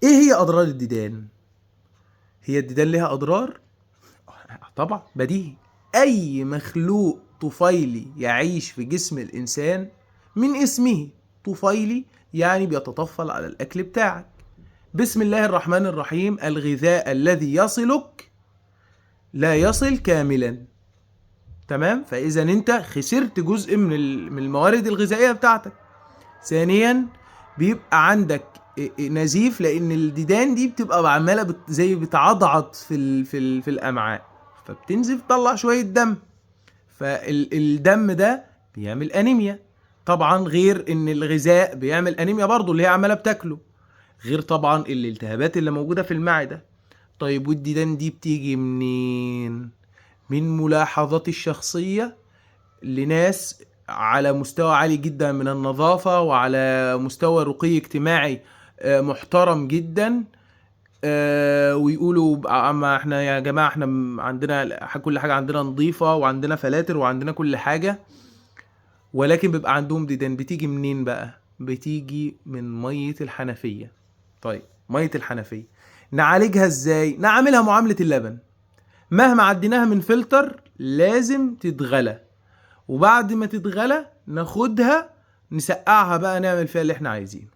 ايه هي اضرار الديدان؟ هي الديدان ليها اضرار؟ طبعا بديهي. اي مخلوق طفيلي يعيش في جسم الانسان من اسمه طفيلي يعني بيتطفل على الاكل بتاعك. بسم الله الرحمن الرحيم: الغذاء الذي يصلك لا يصل كاملا. تمام؟ فاذا انت خسرت جزء من الموارد الغذائيه بتاعتك. ثانيا، بيبقى عندك نزيف، لان الديدان دي بتبقى عماله زي بتعضعض في الامعاء، فبتنزف تطلع شويه دم، فالدم ده بيعمل انيميا. طبعا غير ان الغذاء بيعمل انيميا برضه اللي هي عماله بتاكله، غير طبعا الالتهابات اللي موجوده في المعده. طيب والديدان دي بتيجي منين؟ من ملاحظاتي الشخصيه لناس على مستوى عالي جدا من النظافة وعلى مستوى رقي اجتماعي محترم جدا. ويقولوا اما احنا يا جماعة احنا عندنا كل حاجة عندنا نظيفة وعندنا فلاتر وعندنا كل حاجة، ولكن بيبقى عندهم ديدان. بتيجي منين بقى؟ بتيجي من مية الحنفية. طيب مية الحنفية نعالجها ازاي؟ نعملها معاملة اللبن، مهما عديناها من فلتر لازم تتغلى، وبعد ما تتغلى ناخدها نسقعها بقى نعمل فيها اللي احنا عايزينه.